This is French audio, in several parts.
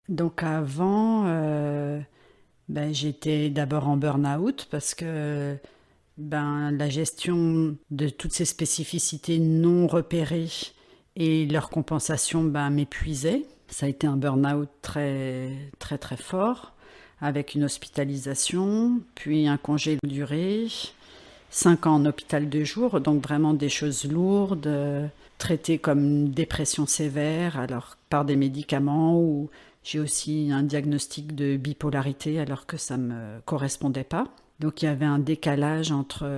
Donc avant, j'étais d'abord en burn-out parce que la gestion de toutes ces spécificités non repérées et leur compensation m'épuisait. Ça a été un burn-out très très très fort, avec une hospitalisation, puis un congé de durée, 5 ans en hôpital de jour, donc vraiment des choses lourdes, traitées comme une dépression sévère, alors par des médicaments, ou j'ai aussi un diagnostic de bipolarité alors que ça ne me correspondait pas. Donc il y avait un décalage entre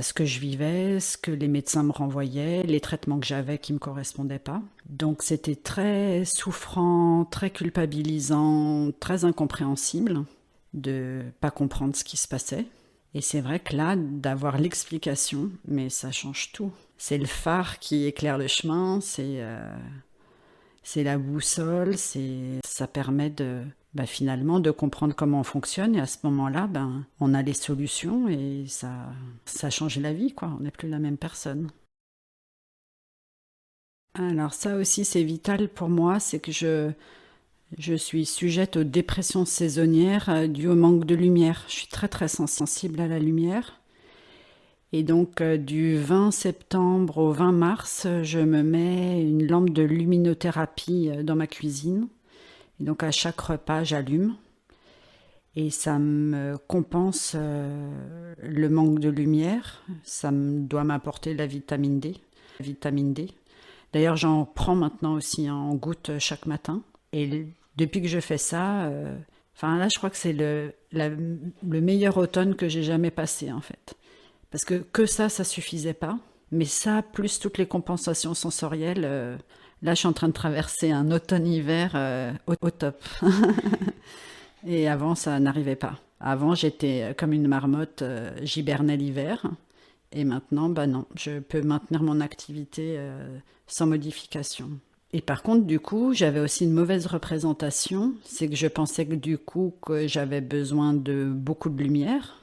ce que je vivais, ce que les médecins me renvoyaient, les traitements que j'avais qui ne me correspondaient pas. Donc c'était très souffrant, très culpabilisant, très incompréhensible de pas comprendre ce qui se passait. Et c'est vrai que là, d'avoir l'explication, mais ça change tout. C'est le phare qui éclaire le chemin, c'est la boussole, ça permet de finalement de comprendre comment on fonctionne, et à ce moment-là, on a les solutions et ça change la vie, quoi. On n'est plus la même personne. Alors ça aussi c'est vital pour moi, c'est que je suis sujette aux dépressions saisonnières dues au manque de lumière. Je suis très très sensible à la lumière. Et donc du 20 septembre au 20 mars, je me mets une lampe de luminothérapie dans ma cuisine. Et donc à chaque repas, j'allume. Et ça me compense le manque de lumière. Ça doit m'apporter la vitamine D. Vitamine D. D'ailleurs, j'en prends maintenant aussi en gouttes chaque matin. Et depuis que je fais ça, là, je crois que c'est le meilleur automne que j'ai jamais passé, en fait. Parce que ça suffisait pas. Mais ça, plus toutes les compensations sensorielles, là, je suis en train de traverser un automne-hiver au top. Et avant, ça n'arrivait pas. Avant, j'étais comme une marmotte, j'hibernais l'hiver. Et maintenant, non, je peux maintenir mon activité sans modification. Et par contre, du coup, j'avais aussi une mauvaise représentation. C'est que je pensais que du coup, que j'avais besoin de beaucoup de lumière.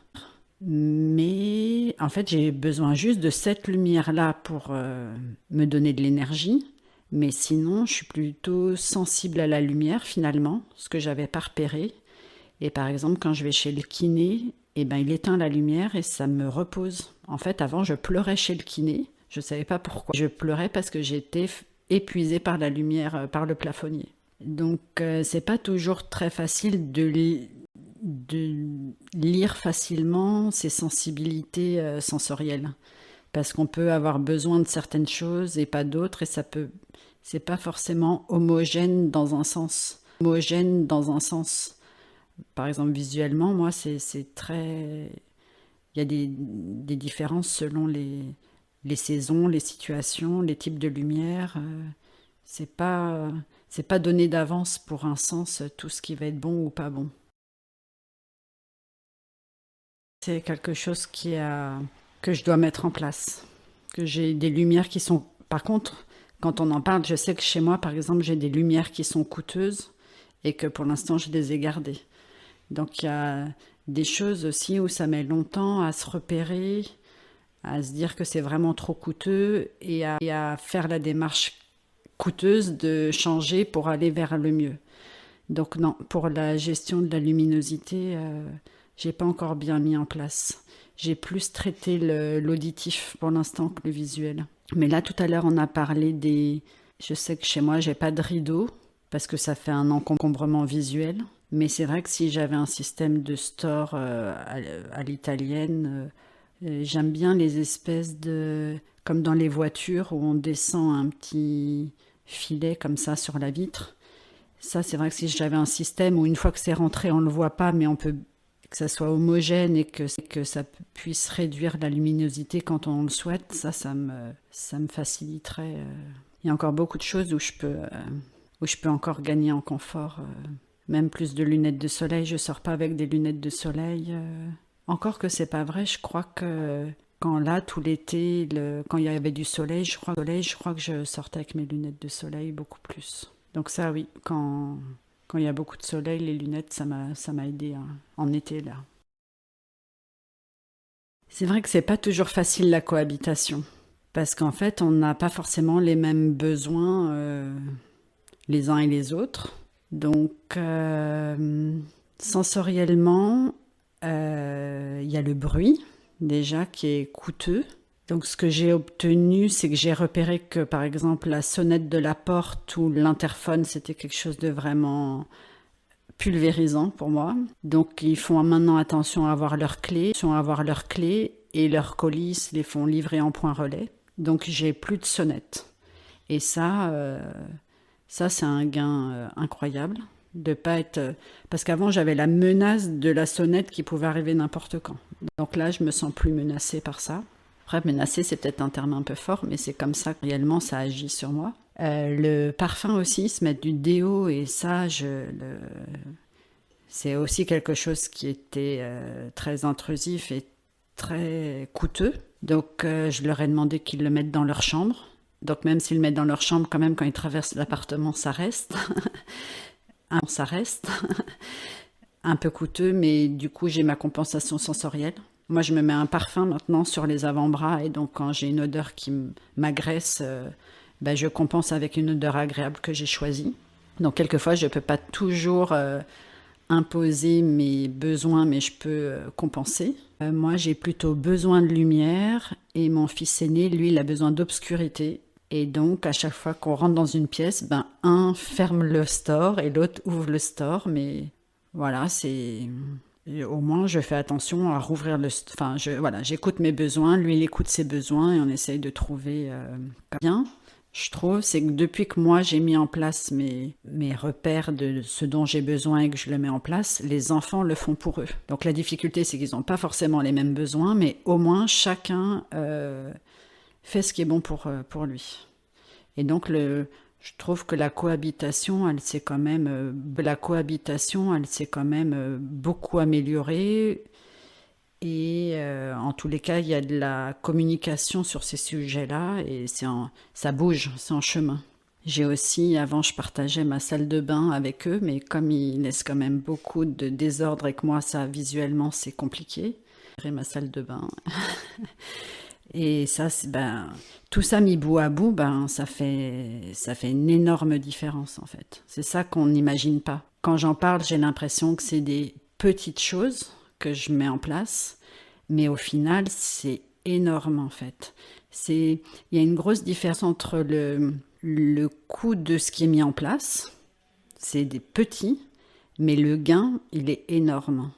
Mais en fait, j'ai besoin juste de cette lumière-là pour me donner de l'énergie. Mais sinon, je suis plutôt sensible à la lumière finalement, ce que j'avais pas repéré. Et par exemple, quand je vais chez le kiné, il éteint la lumière et ça me repose. En fait, avant, je pleurais chez le kiné. Je ne savais pas pourquoi. Je pleurais parce que j'étais épuisée par la lumière, par le plafonnier. Donc, c'est pas toujours très facile de lire facilement ces sensibilités sensorielles. Parce qu'on peut avoir besoin de certaines choses et pas d'autres, et c'est pas forcément homogène dans un sens. Homogène dans un sens. Par exemple, visuellement, moi, c'est très... Il y a des différences selon les saisons, les situations, les types de lumière. C'est pas, c'est pas donné d'avance pour un sens tout ce qui va être bon ou pas bon. C'est quelque chose que je dois mettre en place. Que j'ai des lumières qui sont... Par contre, quand on en parle, je sais que chez moi, par exemple, j'ai des lumières qui sont coûteuses et que pour l'instant, je les ai gardées. Donc il y a des choses aussi où ça met longtemps à se repérer, à se dire que c'est vraiment trop coûteux et à faire la démarche coûteuse de changer pour aller vers le mieux. Donc non, pour la gestion de la luminosité, j'ai pas encore bien mis en place. J'ai plus traité l'auditif pour l'instant que le visuel. Mais là, tout à l'heure, on a parlé des... Je sais que chez moi, j'ai pas de rideau parce que ça fait un encombrement visuel. Mais c'est vrai que si j'avais un système de store à l'italienne, j'aime bien les espèces de... Comme dans les voitures où on descend un petit filet comme ça sur la vitre. Ça, c'est vrai que si j'avais un système où une fois que c'est rentré, on ne le voit pas, mais on peut que ça soit homogène et que ça puisse réduire la luminosité quand on le souhaite, ça me faciliterait. Il y a encore beaucoup de choses où je peux encore gagner en confort. Même plus de lunettes de soleil, je sors pas avec des lunettes de soleil. Encore que c'est pas vrai, je crois que quand là, tout l'été, quand il y avait du soleil, je crois que je sortais avec mes lunettes de soleil beaucoup plus. Donc ça, oui, quand il y a beaucoup de soleil, les lunettes, ça m'a aidé hein, en été là. C'est vrai que c'est pas toujours facile la cohabitation, parce qu'en fait, on n'a pas forcément les mêmes besoins les uns et les autres. Donc, sensoriellement, il y a le bruit, déjà, qui est coûteux. Donc, ce que j'ai obtenu, c'est que j'ai repéré que, par exemple, la sonnette de la porte ou l'interphone, c'était quelque chose de vraiment pulvérisant pour moi. Donc, ils font maintenant attention à avoir leurs clés et leurs colis les font livrer en point relais. Donc, j'ai plus de sonnette. Et ça c'est un gain incroyable de pas être parce qu'avant j'avais la menace de la sonnette qui pouvait arriver n'importe quand. Donc là je me sens plus menacée par ça. Après menacée c'est peut-être un terme un peu fort, mais c'est comme ça que réellement ça agit sur moi. Le parfum aussi, se mettre du déo et ça c'est aussi quelque chose qui était très intrusif et très coûteux. Donc je leur ai demandé qu'ils le mettent dans leur chambre. Donc même s'ils le mettent dans leur chambre, quand même quand ils traversent l'appartement, ça reste. Ça reste. Un peu coûteux, mais du coup j'ai ma compensation sensorielle. Moi je me mets un parfum maintenant sur les avant-bras et donc quand j'ai une odeur qui m'agresse, je compense avec une odeur agréable que j'ai choisie. Donc quelquefois je ne peux pas toujours imposer mes besoins, mais je peux compenser. Moi, j'ai plutôt besoin de lumière et mon fils aîné, lui, il a besoin d'obscurité. Et donc, à chaque fois qu'on rentre dans une pièce, un ferme le store et l'autre ouvre le store. Mais voilà, au moins, je fais attention à rouvrir le store. Enfin, j'écoute mes besoins, lui, il écoute ses besoins et on essaye de trouver bien. Je trouve, c'est que depuis que moi j'ai mis en place mes repères de ce dont j'ai besoin et que je le mets en place, les enfants le font pour eux. Donc la difficulté, c'est qu'ils n'ont pas forcément les mêmes besoins, mais au moins chacun fait ce qui est bon pour lui. Et donc je trouve que la cohabitation, elle s'est quand même beaucoup améliorée. Et en tous les cas, il y a de la communication sur ces sujets-là et ça bouge, c'est en chemin. J'ai aussi, avant, je partageais ma salle de bain avec eux, mais comme ils laissent quand même beaucoup de désordre et que moi, ça, visuellement, c'est compliqué. J'ai ma salle de bain. Et ça, tout ça mis bout à bout, ça fait une énorme différence, en fait. C'est ça qu'on n'imagine pas. Quand j'en parle, j'ai l'impression que c'est des petites choses que je mets en place, mais au final, c'est énorme en fait. Il y a une grosse différence entre le coût de ce qui est mis en place, c'est des petits, mais le gain, il est énorme.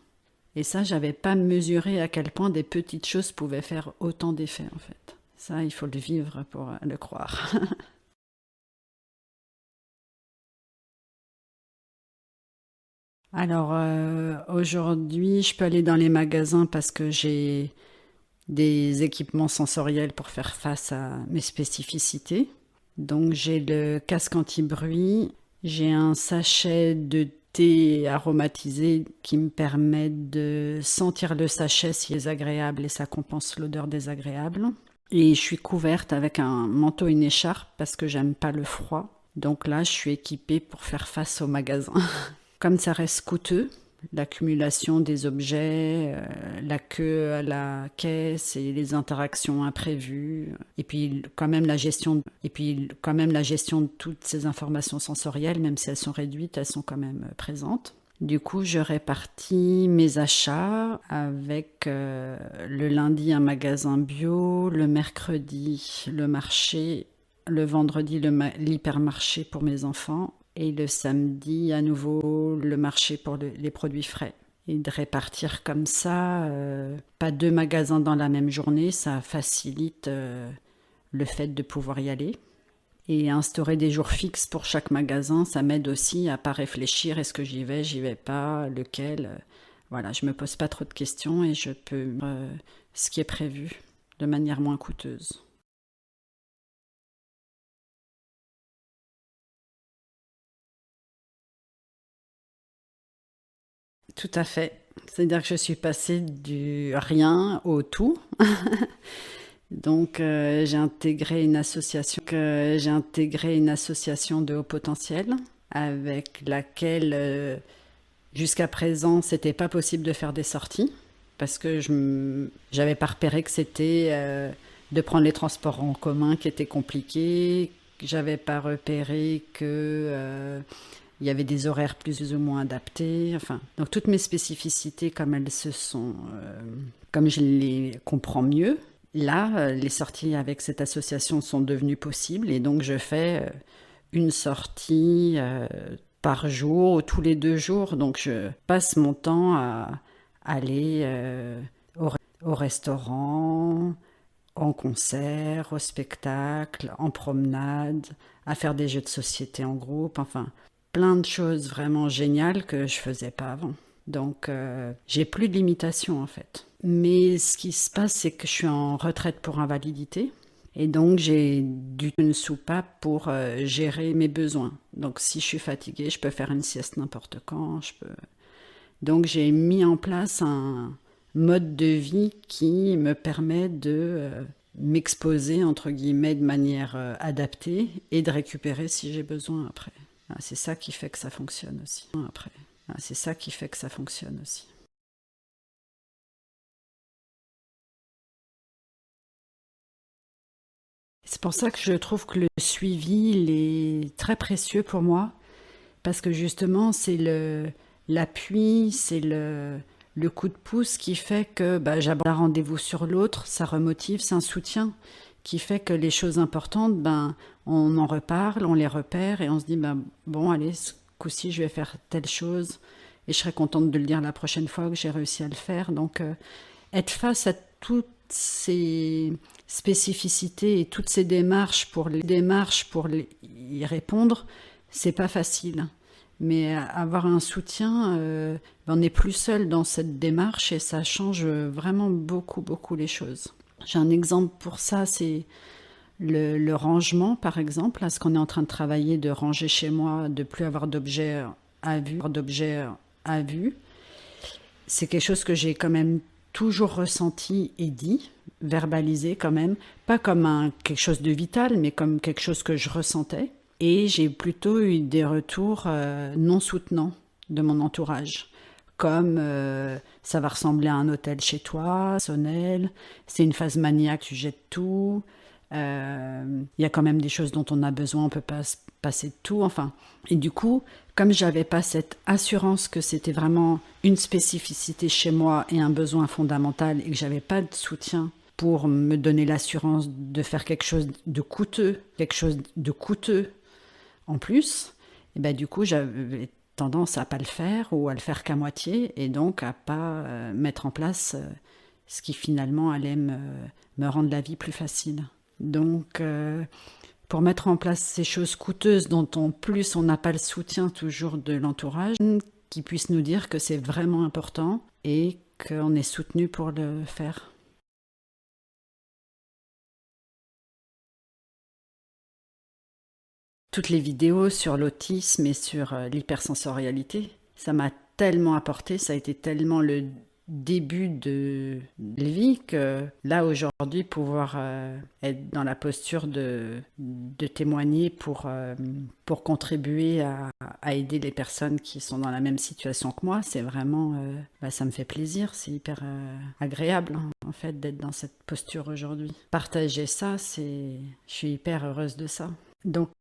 Et ça, j'avais pas mesuré à quel point des petites choses pouvaient faire autant d'effets en fait. Ça, il faut le vivre pour le croire. Alors aujourd'hui, je peux aller dans les magasins parce que j'ai des équipements sensoriels pour faire face à mes spécificités. Donc j'ai le casque anti-bruit, j'ai un sachet de thé aromatisé qui me permet de sentir le sachet s'il est agréable et ça compense l'odeur désagréable. Et je suis couverte avec un manteau et une écharpe parce que j'aime pas le froid. Donc là, je suis équipée pour faire face au magasin. Comme ça reste coûteux, l'accumulation des objets, la queue à la caisse et les interactions imprévues, et puis quand même la gestion de toutes ces informations sensorielles, même si elles sont réduites, elles sont quand même présentes. Du coup, je répartis mes achats avec le lundi un magasin bio, le mercredi le marché, le vendredi l'hypermarché pour mes enfants et le samedi à nouveau le marché pour les produits frais. Et de répartir comme ça, pas 2 magasins dans la même journée, ça facilite le fait de pouvoir y aller. Et instaurer des jours fixes pour chaque magasin, ça m'aide aussi à pas réfléchir, est-ce que j'y vais pas, lequel. Voilà, je me pose pas trop de questions et je peux ce qui est prévu de manière moins coûteuse. Tout à fait. C'est-à-dire que je suis passée du rien au tout. Donc j'ai intégré une association de haut potentiel avec laquelle jusqu'à présent c'était pas possible de faire des sorties parce que j'avais pas repéré que c'était de prendre les transports en commun qui était compliqué. J'avais pas repéré que Il y avait des horaires plus ou moins adaptés. Enfin, donc toutes mes spécificités, comme je les comprends mieux, là, les sorties avec cette association sont devenues possibles et donc je fais une sortie par jour ou tous les 2 jours. Donc je passe mon temps à aller au restaurant, en concert, au spectacle, en promenade, à faire des jeux de société en groupe, enfin plein de choses vraiment géniales que je faisais pas avant. Donc j'ai plus de limitations en fait. Mais ce qui se passe, c'est que je suis en retraite pour invalidité. Et donc j'ai une soupape pour gérer mes besoins. Donc si je suis fatiguée, je peux faire une sieste n'importe quand. Donc j'ai mis en place un mode de vie qui me permet de m'exposer entre guillemets de manière adaptée et de récupérer si j'ai besoin après. C'est ça qui fait que ça fonctionne aussi. C'est ça qui fait que ça fonctionne aussi. C'est pour ça que je trouve que le suivi il est très précieux pour moi, parce que justement, c'est l'appui, c'est le coup de pouce qui fait que j'aborde un rendez-vous sur l'autre, ça remotive, c'est un soutien qui fait que les choses importantes, on en reparle, on les repère et on se dit, bon, allez, ce coup-ci, je vais faire telle chose et je serai contente de le dire la prochaine fois que j'ai réussi à le faire. Donc, être face à toutes ces spécificités et toutes ces démarches pour y répondre, c'est pas facile. Mais avoir un soutien, on n'est plus seul dans cette démarche et ça change vraiment beaucoup, beaucoup les choses. J'ai un exemple pour ça, c'est le rangement, par exemple. Là, ce qu'on est en train de travailler, de ranger chez moi, de plus avoir d'objets à vue. C'est quelque chose que j'ai quand même toujours ressenti et dit, verbalisé quand même, pas comme quelque chose de vital, mais comme quelque chose que je ressentais. Et j'ai plutôt eu des retours non soutenants de mon entourage, comme ça va ressembler à un hôtel chez toi, personnel, c'est une phase maniaque, tu jettes tout, y a quand même des choses dont on a besoin, on peut pas se passer de tout, enfin. Et du coup, comme j'avais pas cette assurance que c'était vraiment une spécificité chez moi et un besoin fondamental et que j'avais pas de soutien pour me donner l'assurance de faire quelque chose de coûteux en plus, et du coup, j'avais tendance à pas le faire ou à le faire qu'à moitié et donc à pas mettre en place ce qui finalement allait me rendre la vie plus facile. Donc, pour mettre en place ces choses coûteuses dont en plus on n'a pas le soutien toujours de l'entourage, qui puisse nous dire que c'est vraiment important et qu'on est soutenu pour le faire. Toutes les vidéos sur l'autisme et sur l'hypersensorialité, ça m'a tellement apporté, ça a été tellement le début de la vie que là aujourd'hui pouvoir être dans la posture de témoigner pour contribuer à aider les personnes qui sont dans la même situation que moi, c'est vraiment, ça me fait plaisir, c'est hyper agréable en fait d'être dans cette posture aujourd'hui. Partager ça, je suis hyper heureuse de ça. Donc